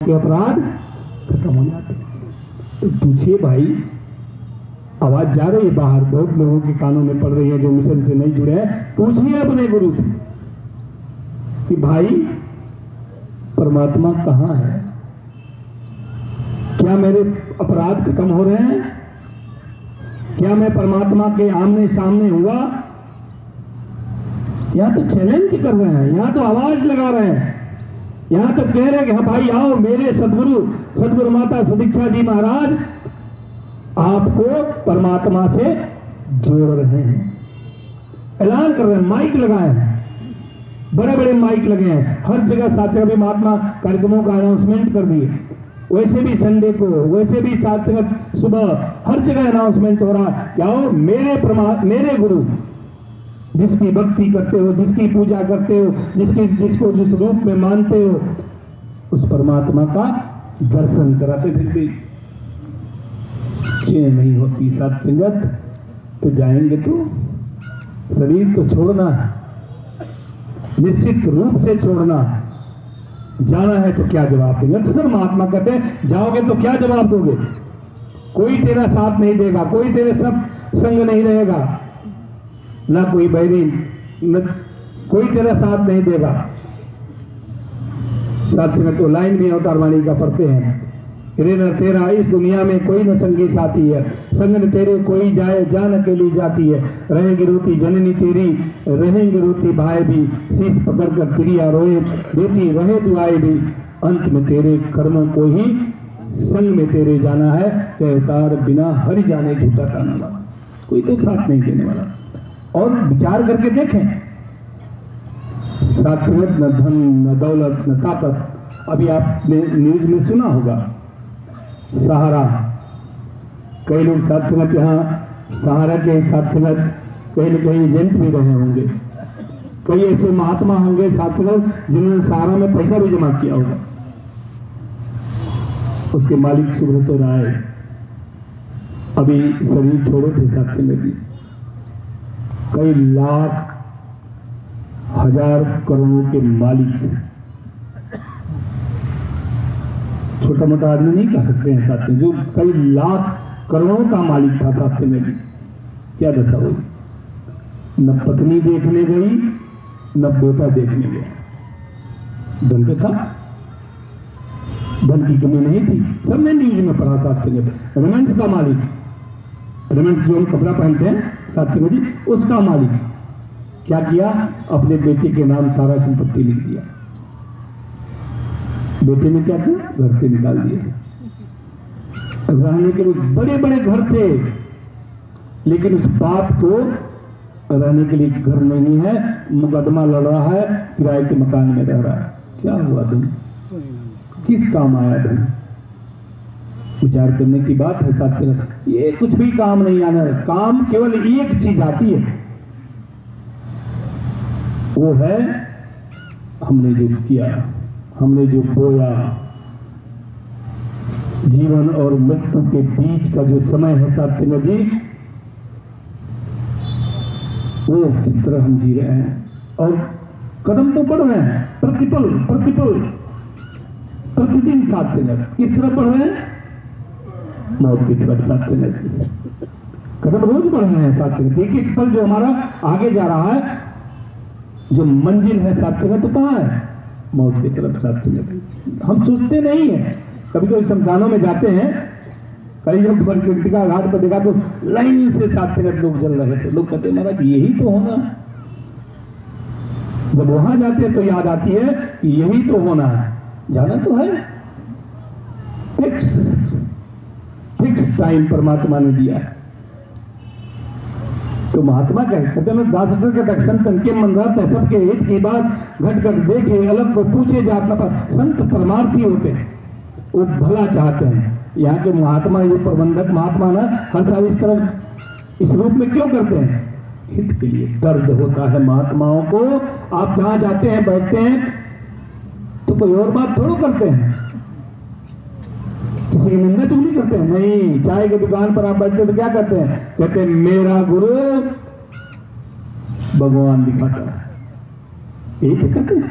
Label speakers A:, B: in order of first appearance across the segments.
A: के अपराध खत्म हो जाते हैं। तो पूछिए भाई, आवाज जा रही है बाहर, बहुत लोगों के कानों में पड़ रही है जो मिशन से नहीं जुड़े हैं। पूछिए अपने गुरु से कि भाई परमात्मा कहाँ है? क्या मेरे अपराध खत्म हो रहे हैं? क्या मैं परमात्मा के आमने सामने हुआ? यहां तो चैलेंज कर रहे हैं, यहां तो आवाज लगा रहे हैं, यहां तो कह रहे हैं कि हाँ भाई आओ, मेरे सदगुरु माता सदीक्षा जी महाराज आपको परमात्मा से जोड़ रहे हैं। ऐलान कर रहे हैं, माइक लगाए हैं, बड़े बड़े माइक लगे हैं हर जगह। साथ जगह महात्मा कार्यक्रमों का अनाउंसमेंट कर दिए, वैसे भी संडे को, वैसे भी साथ जगह सुबह हर जगह अनाउंसमेंट हो रहा है कि आओ मेरे गुरु जिसकी भक्ति करते हो, जिसकी पूजा करते हो, जिसको जिस रूप में मानते हो, उस परमात्मा का दर्शन कराते। फिर भी चैन नहीं होती साथ संगत, तो जाएंगे तो शरीर तो छोड़ना है, निश्चित रूप से छोड़ना। जाना है तो क्या जवाब देंगे? अक्सर महात्मा कहते हैं जाओगे तो क्या जवाब दोगे? कोई तेरा साथ नहीं देगा, कोई तेरे सब संग नहीं रहेगा, ना कोई बैरी, न कोई तेरा साथ नहीं देगा। साथ में तो लाइन में अवतार वाणी का पढ़ते हैं, रे न तेरा इस दुनिया में कोई न संगी साथी है, संग न तेरे कोई जाए जान अकेली जाती है। रहेगी रोती जननी तेरी, रहेंगे रोती भाई भी, शीश पकड़ कर क्रिया रोए, बेटी रहे दुआएं भी। अंत में तेरे कर्मों को ही संग में तेरे जाना है, कि अवतार बिना हरि जाने झूठा ताना वाला, कोई तो साथ नहीं देने वाला। और विचार करके देखें, साक्षरत न धन न दौलत न ताकत। अभी आपने न्यूज में सुना होगा सहारा, कई लोग साक्षरत यहाँ सहारा के साक्षरत कहीं न कहीं एजेंट भी रहे होंगे। कई ऐसे महात्मा होंगे साक्षरत जिन्होंने सहारा में पैसा भी जमा किया होगा। उसके मालिक सुब्रत राय अभी शरीर छोड़े थे साक्षरत जी। कई लाख हजार करोड़ों के मालिक, छोटा मोटा आदमी नहीं कह सकते हैं साथ जो कई लाख करोड़ों का मालिक था। साथ में भी क्या दशा हुई? न पत्नी देखने गई, न बेटा देखने गया। धन तो था, धन की कमी नहीं थी, सबने न्यूज में पढ़ा। साथ में रेमेंस का मालिक, रेमेंस जो हम कपड़ा पहनते हैं साथ में जी, उसका मालिक क्या किया? अपने बेटे के नाम सारा संपत्ति लिख दिया। बेटे ने क्या किया? घर से निकाल दिया। रहने के लिए बड़े बड़े घर थे, लेकिन उस बाप को रहने के लिए घर नहीं है, मुकदमा लड़ रहा है, किराए के मकान में रह रहा है। क्या हुआ धन? किस काम आया धन? विचार करने की बात है साथ। ये कुछ भी काम नहीं आना है। काम केवल एक चीज आती है, वो है हमने जो किया, हमने जो बोया। जीवन और मृत्यु के बीच का जो समय है साथ जी, वो किस तरह हम जी रहे हैं। और कदम तो बढ़ रहे हैं, प्रतिपल प्रतिदिन साथ किस तरह बढ़ रहे हैं? मौत की तरफ साथ कदम रोज बढ़ रहे हैं साथ। एक एक पल जो हमारा आगे जा रहा है, जो मंजिल है साथ तो कहाँ है? मौत की तरफ साथ। हम सोचते नहीं है। कभी कभी शमशानों में जाते हैं, कई जब कृतिका घाट पर देखा तो लाइन से साथ लोग जल रहे थे। लोग कहते महाराज यही तो होना है। जब वहां जाते हैं तो याद आती है कि यही तो होना है, जाना तो है। फिक्स टाइम परमात्मा ने दिया है। तो महात्मा कहते हैं दास के दक्षिण तन के मन रहता है, सबके हित की बात घट घट देखे, अलग को पूछे जात न पर। संत परमार्थी होते हैं, वो भला चाहते हैं। यहाँ के महात्मा, ये प्रबंधक महात्मा ना हर साल इस तरह इस रूप में क्यों करते हैं? हित के लिए। दर्द होता है महात्माओं को। आप जहां जाते हैं बैठते हैं तो कोई और बात थोड़ा करते हैं, किसी की निंदा चुगली करते हैं नहीं। चाय की दुकान पर आप बैठते तो क्या करते हैं? कहते हैं मेरा गुरु भगवान दिखाता है, यही तो कहते हैं।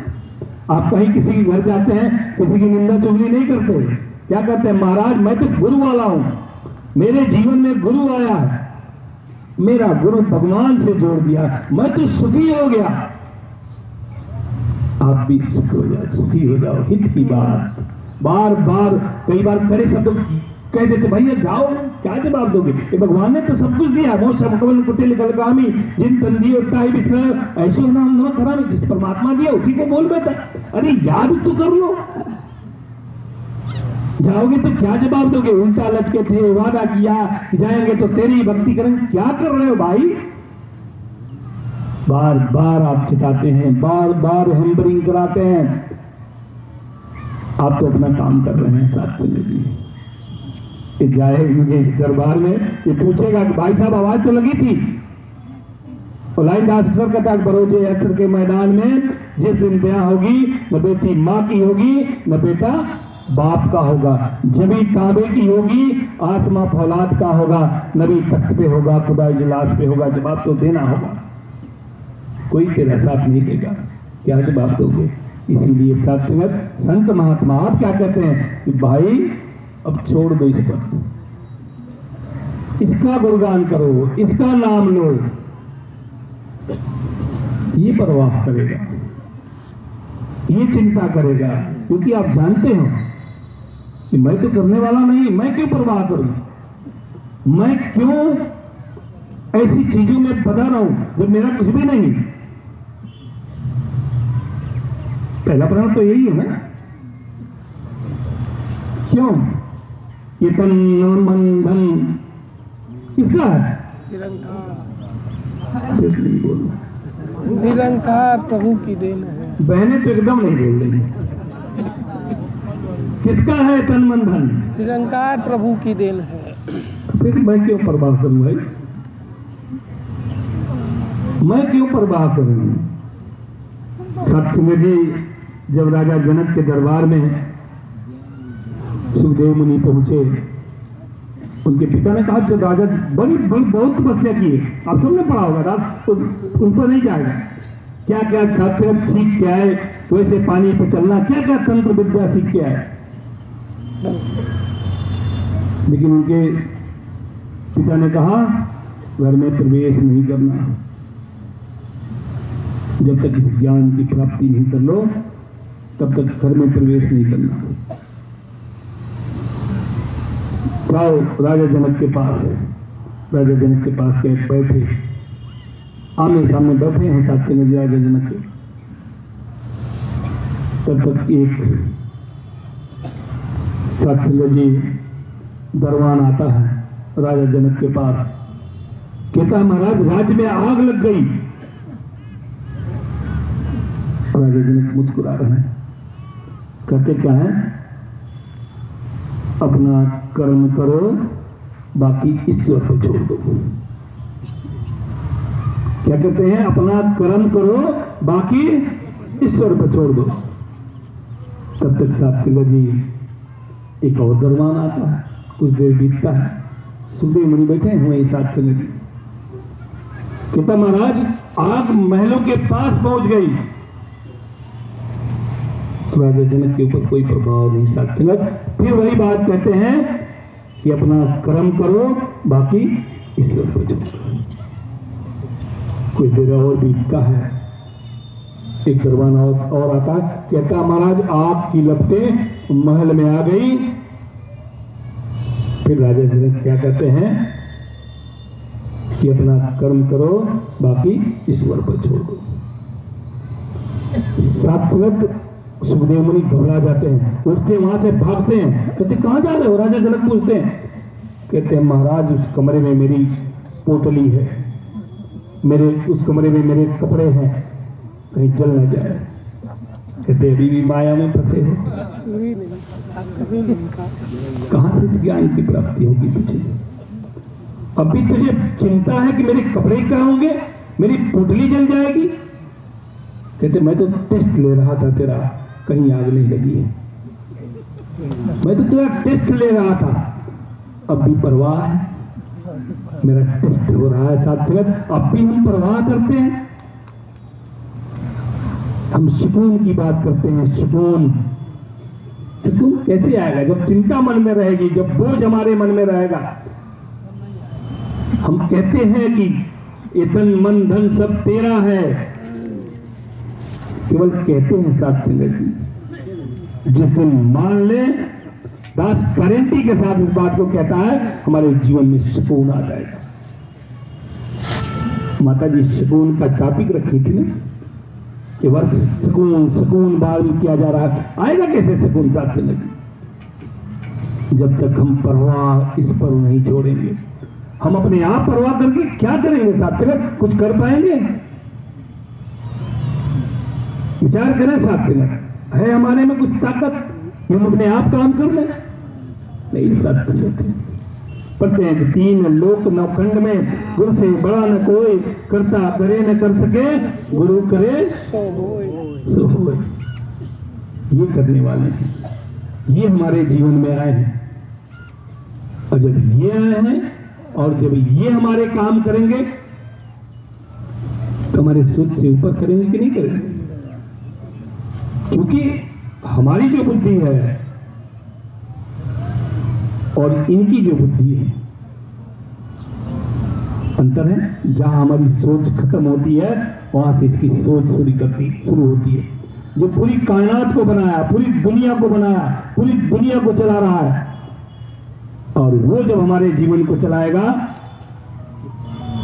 A: आप कहीं किसी के घर जाते हैं, किसी की निंदा चुगली नहीं करते, क्या कहते हैं? महाराज मैं तो गुरु वाला हूं, मेरे जीवन में गुरु आया है, मेरा गुरु भगवान से जोड़ दिया, मैं तो सुखी हो गया। आप भी सुखी हो जाओ। हित की बात बार बार कई बार करे शब्द कह देते, भैया जाओ, क्या जवाब दोगे? ये भगवान ने तो सब कुछ दिया। मोक्ष मुकवन कुटिल गलगामी जिन तंदी उठता है बिस्तर ऐसे नाम न खरामी, जिस परमात्मा दिया उसी को बोल बैठा। अरे याद तो कर लो, जाओगे तो क्या जवाब दोगे? उल्टा लटके थे, वादा किया जाएंगे तो तेरी भक्ति करेंगे। क्या कर रहे हो भाई? बार बार आप चिताते हैं, बार बार हैम्बरिंग कराते हैं। आप तो अपना काम कर रहे हैं। साथ चले जी जाएंगे इस दरबार में, ये पूछेगा कि भाई साहब आवाज तो लगी थी। और लाइनदास अक्सर कहता है बरोजे अक्सर के मैदान में जिस दिन ब्याह होगी, न बेटी माँ की होगी न बेटा बाप का होगा, जबी तांबे की होगी आसमां फौलाद का होगा, नबी तख्त पे होगा खुदा इजलास पे होगा। जवाब तो देना होगा, कोई तेरा साथ नहीं देगा, क्या जवाब दोगे? इसीलिए सत्संग संत महात्मा आप क्या कहते हैं कि भाई अब छोड़ दो इस पर, इसका गुणगान करो, इसका नाम लो, ये परवाह करेगा, ये चिंता करेगा। क्योंकि आप जानते हो कि मैं तो करने वाला नहीं, मैं क्यों परवाह करूं, मैं क्यों ऐसी चीजों में बधा रहा हूं जब मेरा कुछ भी नहीं। पहला प्राण तो यही है ना, क्यों? ये तन मन धन किसका है?
B: निरंकार प्रभु की देन है।
A: बहनें तो एकदम नहीं बोल रही। किसका है तन मन धन?
B: निरंकार प्रभु की देन है।
A: फिर मैं क्यों परवाह करूं भाई, मैं क्यों परवाह करूं? सत्संग जी जब राजा जनक के दरबार में सुखदेव मुनि पहुंचे, उनके पिता ने कहा जब राजा बड़ी बहुत तपस्या की है, आप सबने पढ़ा होगा, राज उन पर नहीं जाएगा। क्या क्या सत्संग सीख के आए, वैसे पानी पर चलना, क्या क्या तंत्र विद्या सीख के आए। लेकिन उनके पिता ने कहा घर में प्रवेश नहीं करना, जब तक इस ज्ञान की प्राप्ति नहीं कर लो तब तक घर में प्रवेश नहीं करना। जाओ राजा जनक के पास। राजा जनक के पास गए, बैठे, आमने सामने बैठे हैं सत्संग जी राजा जनक के। तब तक एक सत्संग जी दरबान आता है राजा जनक के पास, कहता है महाराज राज्य में आग लग गई। राजा जनक मुस्कुरा रहे हैं, कहते क्या है? अपना कर्म करो बाकी ईश्वर पे छोड़ दो। क्या कहते हैं? अपना कर्म करो बाकी ईश्वर पे छोड़ दो। तब तक सत्संग जी एक और दरबान आता है, कुछ देर बीतता है, सुखदेव मुनि बैठे हुए सत्संग जी। कहता महाराज आग महलों के पास पहुंच गई। राजा जनक के ऊपर कोई प्रभाव नहीं। सत्संग फिर वही बात कहते हैं कि अपना कर्म करो बाकी ईश्वर को छोड़ो। कुछ देर और बीतता है, एक दरबान और आता है, कहता महाराज आग की लपटें महल में आ गई। फिर राजा जनक क्या कहते हैं कि अपना कर्म करो बाकी ईश्वर पर छोड़ दो। सत्संग सुखदेव मुनि घबरा जाते हैं, उठते वहां से भागते हैं, कहते कहां जा रहे हो? राजा जनक पूछते हैं, कहते हैं महाराज उस कमरे में मेरी पोटली है, मेरे उस कमरे में मेरे कपड़े हैं, कहीं जल न जाए। कहते अभी भी माया में फंसे हो, कहां से इस ज्ञान की प्राप्ति होगी तुझे? अभी तुझे चिंता है कि मेरे कपड़े क्या होंगे, मेरी पोटली जल जाएगी। कहते मैं तो टेस्ट ले रहा था तेरा, कहीं आग नहीं लगी है, मैं तो तेरा टेस्ट ले रहा था, अब भी परवाह है, मेरा टेस्ट हो रहा है। साथ अब भी हम परवाह करते हैं, हम सुकून की बात करते हैं। सुकून कैसे आएगा? जब चिंता मन में रहेगी, जब बोझ हमारे मन में रहेगा। हम कहते हैं कि ये तन मन धन सब तेरा है, केवल कहते हैं साथ संगत जी। जिस दिन मान ले, दास गारंटी के साथ इस बात को कहता है, हमारे जीवन में सुकून आ जाएगा। माता जी सुकून का टॉपिक रखी थी ना कि वर्ष सुकून बार में किया जा रहा है। आएगा कैसे सुकून साथ संगत जी? जब तक हम परवाह इस पर नहीं छोड़ेंगे। हम अपने आप परवाह करके क्या करेंगे साथ संगत? कुछ कर पाएंगे? विचार करें साथ संगत, है हमारे में कुछ ताकत कि हम अपने आप काम कर लें? नहीं साथ संगत। प्रत्येक 3 लोक नवखंड में गुरु से बड़ा न कोई, करता करे न कर सके, गुरु करे सो होए। ये करने वाले हैं, ये हमारे जीवन में आए हैं। और जब ये आए हैं और जब ये हमारे काम करेंगे तो हमारे सोच से ऊपर करेंगे कि नहीं करेंगे? क्योंकि हमारी जो बुद्धि है और इनकी जो बुद्धि है, अंतर है। जहां हमारी सोच खत्म होती है, वहां से इसकी सोच शुरू होती है। जो पूरी कायनात को बनाया, पूरी दुनिया को बनाया, पूरी दुनिया को चला रहा है, और वो जब हमारे जीवन को चलाएगा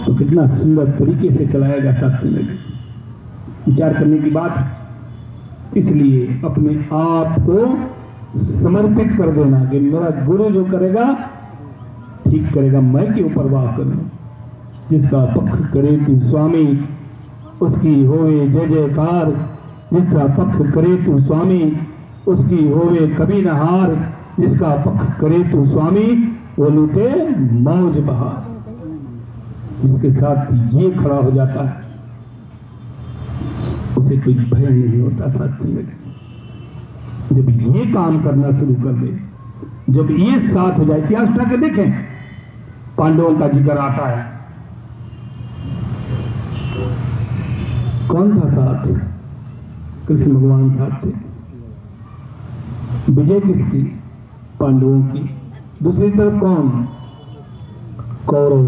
A: तो कितना सुंदर तरीके से चलाएगा। साथ में विचार करने की बात है। इसलिए अपने आप को समर्पित कर देना कि मेरा गुरु जो करेगा ठीक करेगा, मैं क्यों परवाह करूं। जिसका पक्ष करे तू स्वामी, उसकी होवे जय जयकार। जिसका पक्ष करे तू स्वामी, उसकी होवे कभी न हार। जिसका पक्ष करे तू स्वामी, वो लूटे मौज बहार। जिसके साथ ये खड़ा हो जाता है, उसे कोई भय नहीं होता। साथ में जब ये काम करना शुरू कर दे, जब ये साथ हो जाए, इतिहास उठा के देखें, पांडवों का जिक्र आता है। कौन था साथ? कृष्ण भगवान साथ थे। विजय किसकी? पांडवों की। दूसरी तरफ कौन? कौरव।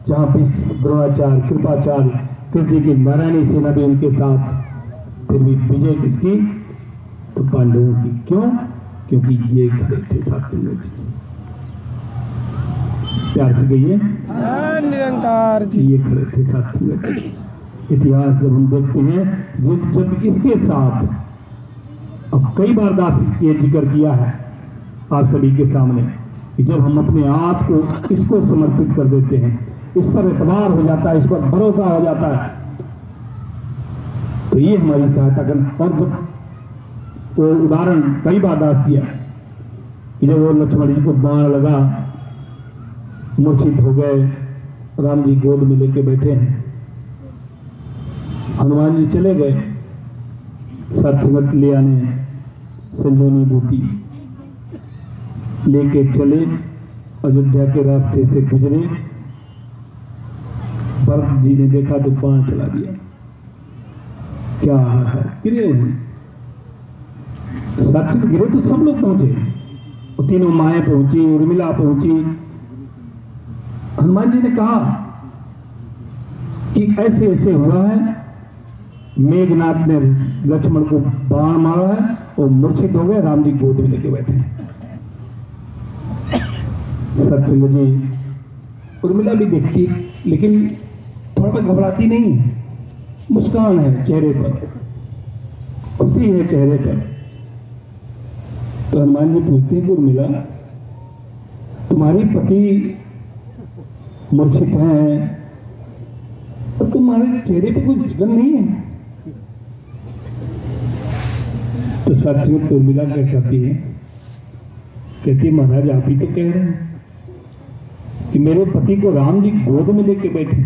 A: जहां भीष्म, द्रोणाचार्य, कृपाचार्य, किसी की नारायणी सेना भी उनके साथ, फिर भी विजय किसकी? तो पांडवों की। क्यों? क्योंकि ये खड़े थे साथ में। प्यार से कहिए,
B: निरंकार जी।
A: ये खड़े थे साथ में। इतिहास जब हम देखते हैं, जब इसके साथ, अब कई बार दास ये जिक्र किया है आप सभी के सामने, कि जब हम अपने आप को इसको समर्पित कर देते हैं, इस पर एतबार हो जाता है, इस पर भरोसा हो जाता है, तो ये हमारी सहायता करना। और जब वो उदाहरण कई बार दास दिया कि जब वो लक्ष्मण जी को बाण लगा, मूर्छित हो गए, राम जी गोद में लेके बैठे हैं, हनुमान जी चले गए सत्संगत ले आने, संजीवनी बूटी लेके चले, अयोध्या के रास्ते से गुजरे। भरत जी ने देखा तो बाण चला दिया। क्या आ रहा है? गिरे हुए सत्संग गिरे तो सब लोग पहुंचे, वो तीनों माएं पहुंची, उर्मिला पहुंची। हनुमान जी ने कहा कि ऐसे ऐसे हुआ है, मेघनाथ ने लक्ष्मण को बाण मारा है और मूर्छित हो गए, राम जी गोद में लेके बैठे हैं। सत्संग जी, उर्मिला भी देखती, लेकिन थोड़ा घबराती नहीं, मुस्कान है चेहरे पर, खुशी है चेहरे पर। तो हनुमान जी पूछते हैं कि उर्मिला, तुम्हारी पति मूर्छित हैं और तुम्हारे चेहरे पर कोई सिकन नहीं है? तो सत्संग तो उर्मिला क्या कहती है? कहती है, महाराज आप ही तो कह रहे हैं कि मेरे पति को राम जी गोद में लेके बैठे,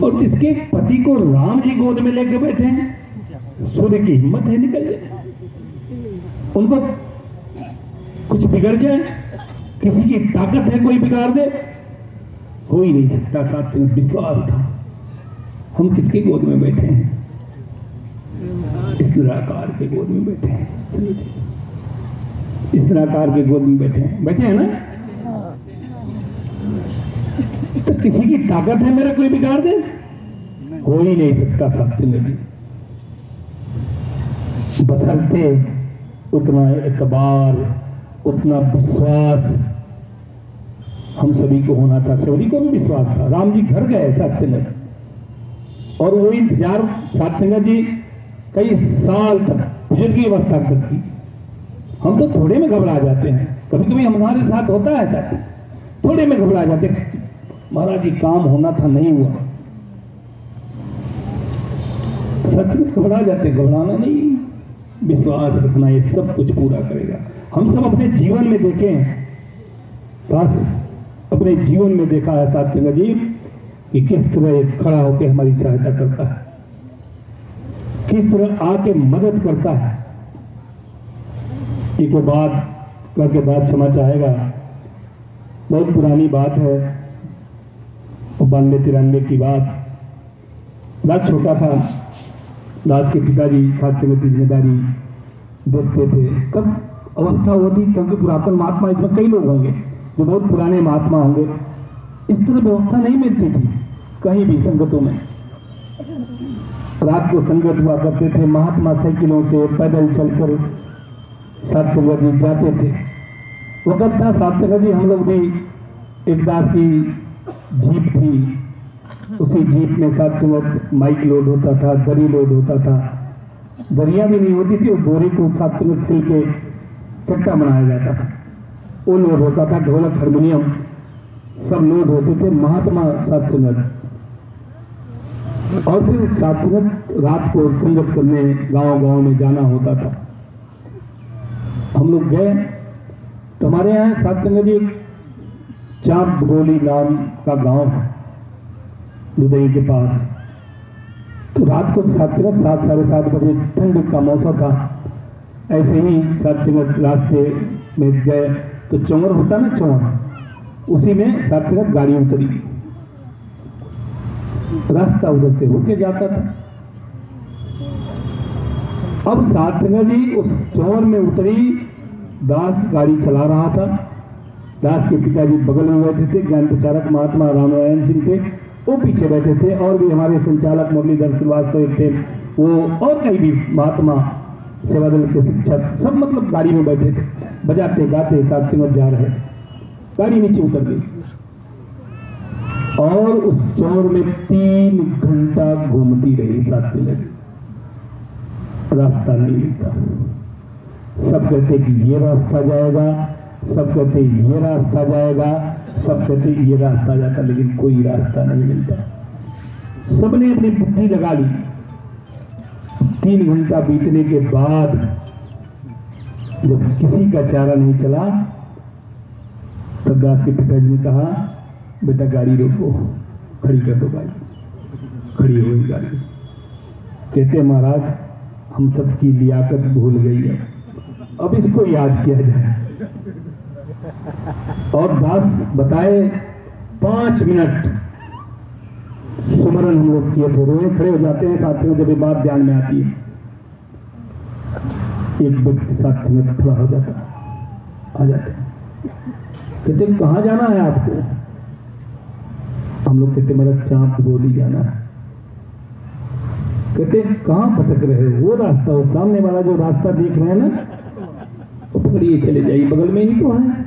A: और जिसके पति को राम जी गोद में लेके बैठे हैं, सूर्य की हिम्मत है निकल जाए, उनको कुछ बिगड़ जाए, किसी की ताकत है कोई बिगाड़ दे? हो ही नहीं सकता। साथ में विश्वास था, हम किसके गोद में बैठे हैं? इस निराकार के गोद में बैठे हैं। इस निराकार के गोद में बैठे हैं ना। तो किसी की ताकत है मेरा कोई बिगाड़ दे? हो ही नहीं सकता सत्संग में। बसरते उतना एतबार, उतना विश्वास हम सभी को होना था। सभी को भी विश्वास था। राम जी घर गए सत्संग, और वो इंतजार सत्संग जी कई साल तक, बुजुर्ग की अवस्था तक की। हम तो थोड़े में घबरा जाते हैं, कभी कभी हमारे साथ होता है सच, थोड़े में घबरा जाते हैं। महाराज जी काम होना था, नहीं हुआ। सच घबरा जाते, घबराना नहीं, विश्वास रखना, ये सब कुछ पूरा करेगा। हम सब अपने जीवन में देखें, बस अपने जीवन में देखा है सत्संग जी कि किस तरह खड़ा होकर हमारी सहायता करता है, किस तरह आके मदद करता है। एक बात करके बात क्षमा चाहेगा, बहुत पुरानी बात है, 92-93 की बात। दास छोटा था, दास के पिताजी सत्संग की जिम्मेदारी देखते थे। तब अवस्था होती, क्योंकि पुरातन महात्मा, इसमें कई लोग होंगे जो बहुत पुराने महात्मा होंगे, इस तरह व्यवस्था नहीं मिलती थी कहीं भी संगतों में। रात को संगत हुआ करते थे, महात्मा साइकिलों से पैदल चलकर सत्संग जी जाते थे। वक्त था सत्संग जी, हम लोग भी, एक दास की जीप थी, उसी जीप में सत्संग माइक लोड होता था, दरी लोड होता था। दरिया भी नहीं होती थी, और बोरे को सत्संग सिल के चट्टा बनाया जाता था, वो लोड होता था। ढोलक, हारमोनियम सब लोड होते थे। महात्मा सत्संग, और फिर सत्संग रात को संगत करने गांव-गांव में जाना होता था। हम लोग गए तो हमारे यहाँ सत्संग जी चाप बगोली नाम का गांव है दुदई के पास। तो रात को सत्संग 7-7:30 बजे, ठंड का मौसम था, ऐसे ही सत्संग रास्ते में गए तो चौंवर होता ना, चौंवर, उसी में सत्संग गाड़ी उतरी। रास्ता उधर से होके जाता था। अब सत्संग जी उस चौंवर में उतरी, दास गाड़ी चला रहा था। दास के पिताजी बगल में बैठे थे, ज्ञान प्रचारक महात्मा रामनारायण सिंह थे, वो पीछे बैठे थे, और भी हमारे संचालक मुरलीधर श्रीवास्तव एक थे, वो, और कई भी महात्मा, सेवा दल के शिक्षक, सब मतलब गाड़ी में बैठे थे, बजाते गाते सत्संग जा रहे। गाड़ी नीचे उतर गई, और उस चौर में 3 घंटा घूमती रही सत्संग, रास्ता नहीं मिलता। सब कहते कि ये रास्ता जाएगा, सब कहते ये रास्ता जाएगा, सब कहते ये रास्ता जाता, लेकिन कोई रास्ता नहीं मिलता। सबने अपनी बुद्धि लगा ली। 3 घंटा बीतने के बाद जब किसी का चारा नहीं चला, तब दास के पिताजी ने कहा, बेटा गाड़ी रोको, खड़ी कर दो गाड़ी। खड़ी हो गई गाड़ी। कहते महाराज हम सबकी लियाकत भूल गई है, अब इसको याद किया जाए। और दास बताए 5 मिनट सुमरन हम लोग किए थे। रोए खड़े हो जाते हैं सत्संग जब ये बात ध्यान में आती है। एक व्यक्ति सत्संग खड़ा हो जाता है, आ जाते हैं, कहते कहाँ जाना है आपको? हम लोग कहते मेरा चाप गोली जाना है। कहते कहाँ भटक रहे हो? वो रास्ता, वो सामने वाला जो रास्ता देख रहे हैं ना, वो पकड़िए चले जाइए, बगल में ही तो है।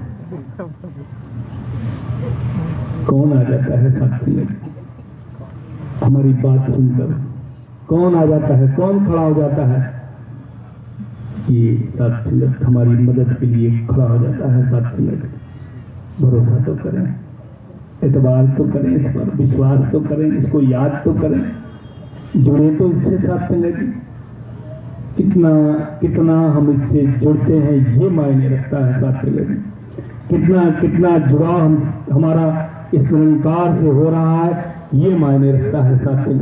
A: कौन आ जाता है सत्संग हमारी बात सुनकर? कौन आ जाता है, कौन खड़ा हो जाता है? ये सत्संग हमारी मदद के लिए खड़ा हो जाता है। सत्संग भरोसा तो करें, एतबार तो करें, इस पर विश्वास तो करें, इसको याद तो करें, जुड़े तो इससे सत्संग की। कितना कितना हम इससे जुड़ते हैं ये मायने रखता है सत्संग। कितना कितना जुड़ाव हमारा इस निरंकार से हो रहा है ये मायने रखता है सत्संग।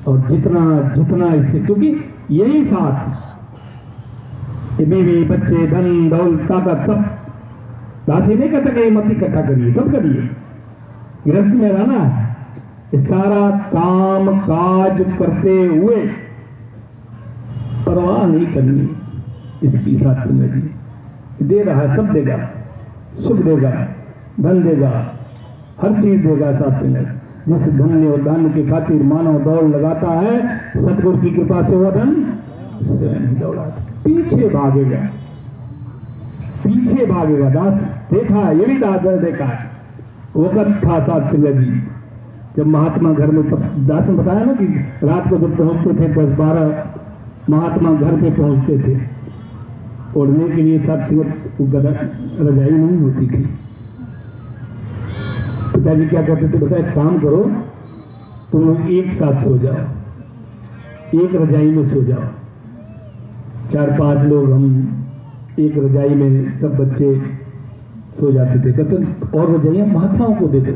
A: और जितना जितना इससे, क्योंकि यही साथ बीवी बच्चे धन दौलत ताकत सब, दासी नहीं कहता कि मत इकट्ठा करिए, सब करिए, गृहस्थ में रहना है। सारा काम काज करते हुए परवाह नहीं करनी इसकी साथ संगत जी। दे रहा है, सब देगा, सुख देगा, धन देगा, हर चीज देगा साथ संगत। जिस धन्य और दान के खातिर मानव दौड़ लगाता है, सतगुरु की कृपा से वह धन स्वयं ही दौड़ाता, पीछे भागेगा, पीछे भागेगा। दास देखा, ये भी दास देखा है। वक़्त था साथ संगत जी जब महात्मा घर में, दास ने बताया ना कि रात को जब पहुंचते थे 10-12 महात्मा घर पे पहुंचते थे, ओढ़ने के लिए साथ रजाई नहीं होती थी। पिताजी क्या कहते थे, बेटा एक काम करो, तुम लोग एक साथ सो जाओ, एक रजाई में सो जाओ। 4-5 लोग हम एक रजाई में, सब बच्चे सो जाते थे। कहते और रजाइयां महात्माओं को दे दो,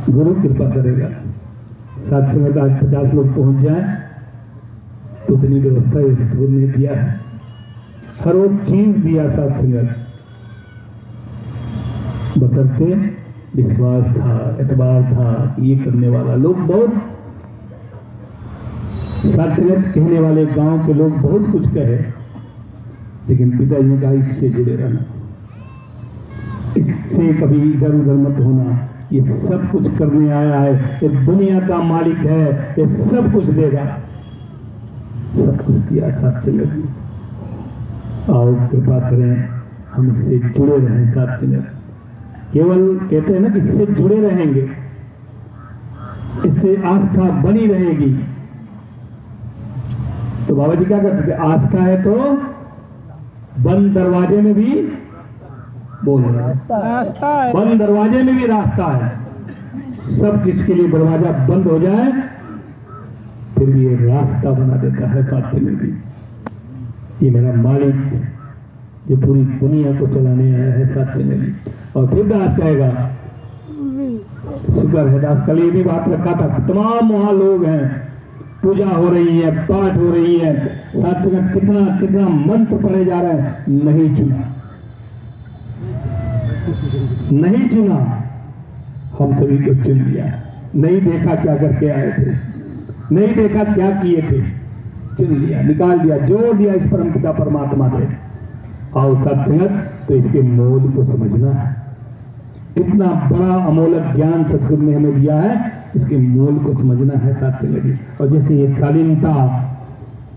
A: गुरु कृपा करेगा। साथ संगत आज 50 लोग पहुंच जाए तो इतनी व्यवस्था इस गुरु ने दिया है, हर वो चीज दिया साथ संगत, बशर्ते विश्वास था, एतबार था। ये करने वाला लोग बहुत, साथ संगत कहने वाले गांव के लोग बहुत कुछ कहे, लेकिन पिताजी ने कहा इससे जुड़े रहना, इससे कभी इधर उधर मत होना। ये सब कुछ करने आया है, ये दुनिया का मालिक है, ये सब कुछ देगा। सब कुछ दिया साथ संगत जी। आओ कृपा करें, हम इससे जुड़े रहें साथ संगत। केवल कहते हैं ना कि इससे जुड़े रहेंगे, इससे आस्था बनी रहेगी। तो बाबा जी क्या कहते थे, आस्था है तो बंद दरवाजे में भी बोल
B: रास्ता है,
A: बंद दरवाजे में भी रास्ता है। सब किसके लिए दरवाजा बंद हो जाए फिर भी ये रास्ता बना देता है साथ संगत जी। ये मेरा मालिक जो पूरी दुनिया को चलाने आया है साथ संगत जी। और फिर दास कहेगा, शुक्र है दास, कल ये भी बात रखा था, तमाम वहां लोग हैं, पूजा हो रही है, पाठ हो रही है, साथ संगत कितना कितना मंत्र पढ़े जा रहे हैं, नहीं चुना, नहीं चुना, हम सभी को चुन लिया। नहीं देखा क्या करके आए थे, नहीं देखा क्या किए थे, चुन लिया, निकाल दिया, जोड़ दिया इस परम पिता परमात्मा से। आओ साथ संगत, तो इसके मोल को समझना है, कितना बड़ा अमोलक ज्ञान सतगुरु ने हमें दिया है, इसके मोल को समझना है साथ संगत जी। और जैसे ये शालीनता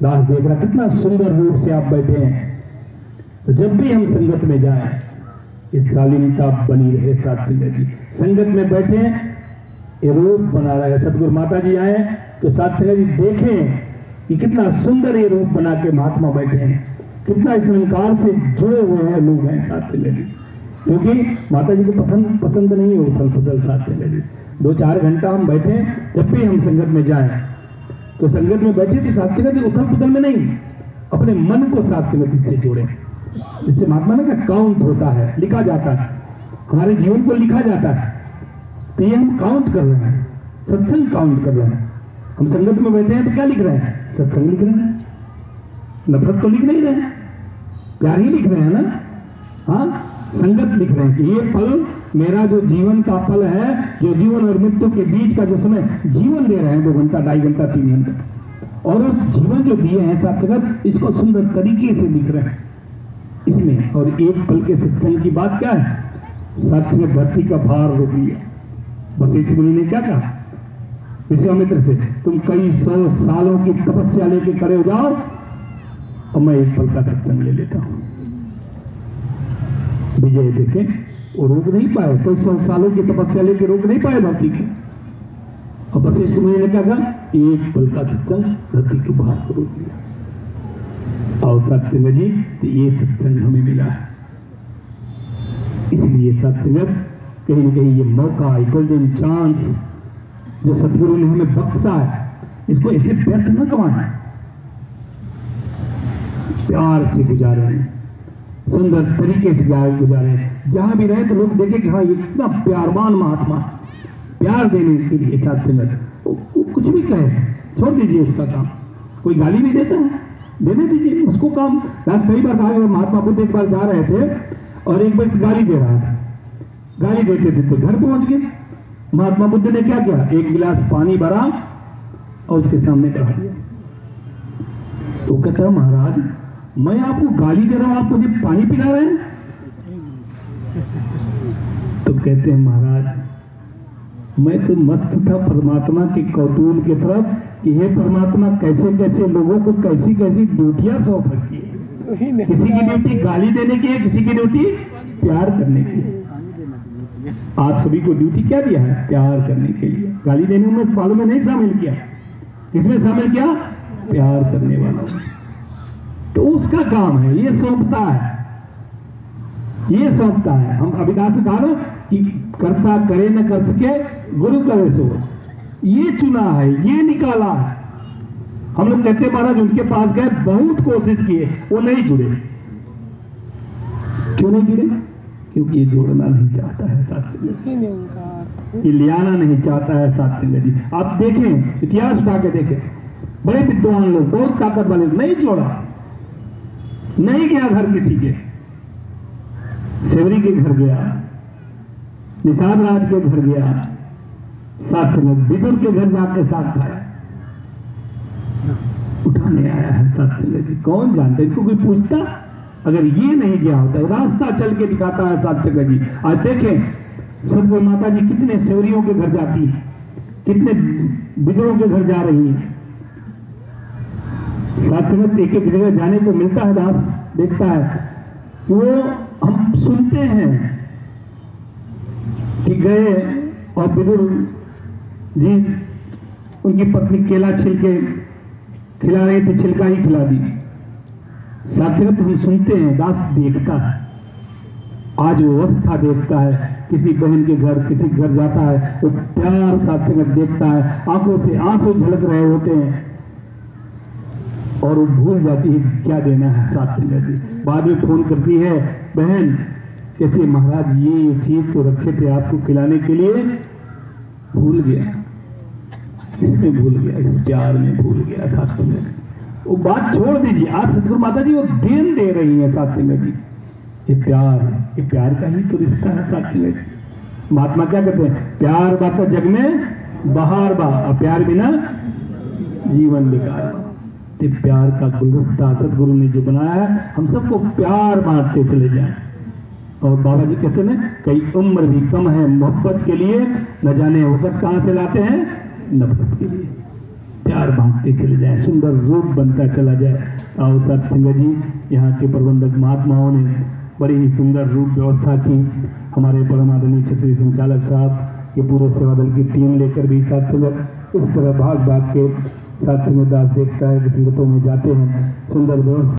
A: दास देख रहा, कितना सुंदर रूप से आप बैठे हैं, तो जब भी हम संगत में जाएं ये शालीनता बनी रहे साथ संगत जी। संगत में बैठे ये रूप बना रहा है। सतगुरु माता जी आए तो साथ संगत जी देखें कि कितना सुंदर ये रूप बना के महात्मा बैठे हैं, कितना इस निरंकार से जुड़े हुए हैं लोग हैं साथ संगत जी। क्योंकि माता जी को पसंद नहीं है उथल पुथल साथ संगत जी। 2-4 घंटा हम बैठे, जब भी हम संगत में जाएं तो संगत में बैठे तो साथ संगत जी उथल पुथल में नहीं, अपने मन को साथ संगत से जोड़े। जिससे महात्मा ने कहा काउंट होता है, लिखा जाता है, हमारे जीवन को लिखा जाता है। तो ये हम काउंट कर रहे हैं, सत्संग काउंट कर रहे हैं। हम संगत में बैठे हैं तो क्या लिख रहे हैं, सत्संग लिख रहे हैं, नफरत तो लिख नहीं रहे, प्यार ही लिख रहे हैं ना। हाँ, संगत लिख रहे हैं कि ये फल मेरा जो जीवन का फल है, जो जीवन और मृत्यु के बीच का जो समय जीवन दे रहे हैं, 2 घंटा 2.5 घंटा 3 घंटा, और उस जीवन जो दिए हैं साथ संगत, इसको सुंदर तरीके से लिख रहे हैं इसमें। और एक पल के सत्संग की बात क्या है, साथ में धरती का भार रोक लिया। वशिष्ठ मुनि ने क्या कहा विश्वामित्र से, तुम कई 100 सालों की तपस्या लेके खड़े हो जाओ और मैं एक पल का सत्संग ले लेता हूं। विजय देखे, वो रोक नहीं पाए, कोई 100 सालों की तपस्या लेके रोक नहीं पाए धरती को। और वशिष्ठ मुनि ने क्या कहा, एक पल का सत्संग धरती के भार को रोक लिया। और सत्संग जी, तो ये सत्संग हमें मिला है। इसलिए सत्संग कहीं न कहीं ये मौका, गोल्डन चांस जो सतगुरु ने हमें बख्शा है, इसको ऐसे व्यर्थ न गंवाएं, प्यार से गुजारें, सुंदर तरीके से गुजारें। जहां भी रहे तो लोग देखें कि हाँ ये कितना प्यारवान महात्मा है। प्यार देने के लिए साथ संगत कुछ भी कहे, छोड़ दीजिए उसका काम। कोई गाली भी देता है, देने दीजिए उसको काम। दास कई बार कहा, महात्मा बुद्ध एक बार जा रहे थे और एक व्यक्ति गाली दे रहा था, गाली देते देते घर पहुंच गए। महात्मा बुद्ध ने क्या किया, एक गिलास पानी भरा और उसके सामने बढ़ा दिया। तो कहता है महाराज मैं आपको गाली दे रहा हूं, आप मुझे पानी पिला रहे हैं। तो कहते हैं महाराज मैं तो मस्त था परमात्मा के कौतूहल की तरफ कि हे परमात्मा कैसे कैसे लोगों को कैसी कैसी ड्यूटियां सौंप रखी है। किसी की ड्यूटी गाली देने की है, किसी की ड्यूटी प्यार करने की है। आप सभी को ड्यूटी क्या दिया है? प्यार करने के लिए। गाली देने में बालों में नहीं शामिल किया, किसमें शामिल किया? प्यार करने वाला। तो उसका काम है, ये सौंपता है, ये सौंपता है। हम अभिदास ने कहा ना कि कर्ता करे न कर सके गुरु करे सो, ये चुना है, ये निकाला है। हम लोग कहते हैं महाराज उनके पास गए, बहुत कोशिश किए, वो नहीं जुड़े। क्यों नहीं जुड़े? क्योंकि ये जोड़ना नहीं चाहता है सत्संग, ये ले आना नहीं चाहता है सत्संग जी। आप देखें, इतिहास उठा के देखें, बड़े विद्वान लोग, बहुत ताकत वाले, नहीं जोड़ा, नहीं गया घर किसी के। सेवरी के घर गया, निषाद राज के घर गया, सत्संग विदुर के घर जाके साथ खाया, उठाने आया है सत्संग जी। कौन जानते, इनको कोई पूछता? अगर ये नहीं गया होता, रास्ता चल के दिखाता है सत्संग जी। आज देखें सदगुरु माता जी कितने सेवरियों के घर जाती है, कितने विदुरों के घर जा रही है। सत्संग एक एक जगह जाने को मिलता है, दास देखता है कि वो हम सुनते हैं कि गए और विदुर जी उनकी पत्नी केला छिलके खिला रही थी, छिलका ही खिला दी। सत्संग हम सुनते हैं, दास देखता है। आज वो अवस्था देखता है, किसी बहन के घर किसी घर जाता है, वो प्यार सत्संग देखता है, आंखों से आंसू झलक रहे होते हैं और वो भूल जाती है क्या देना है सत्संग जी। बाद में फोन करती है बहन, कहती है महाराज ये चीज तो रखे थे आपको खिलाने के लिए, भूल गया। इसमें भूल गया, इस प्यार में भूल गया सत्संग। वो बात छोड़ दीजिए, आज सतगुरु माता जी वो देन दे रही है सत्संग जी। ये प्यार का ही तो रिश्ता है सत्संग। महात्मा क्या कहते हैं? प्यार बात जग में बहार बा, और प्यार बिना जीवन बेकार बा। तो प्यार का गुलदस्ता सतगुरु ने जो बनाया है, हम सबको प्यार बांटते चले जाएं। और बाबा जी कहते हैं कई उम्र भी कम है मोहब्बत के लिए, न जाने वक्त कहां से लाते हैं नफरत के लिए। प्यार बांटते चले जाए, सुंदर रूप बनता चला जाए। और सत्संग जी यहाँ के प्रबंधक महात्माओं ने बड़ी ही सुंदर रूप व्यवस्था की। हमारे परम आदरणीय क्षेत्रीय संचालक साहब के पूरे सेवा दल की टीम लेकर भी सत्संग इस तरह भाग भाग के सत्संग दास देखता है कि संगतों में जाते हैं, सुंदर व्यवस्था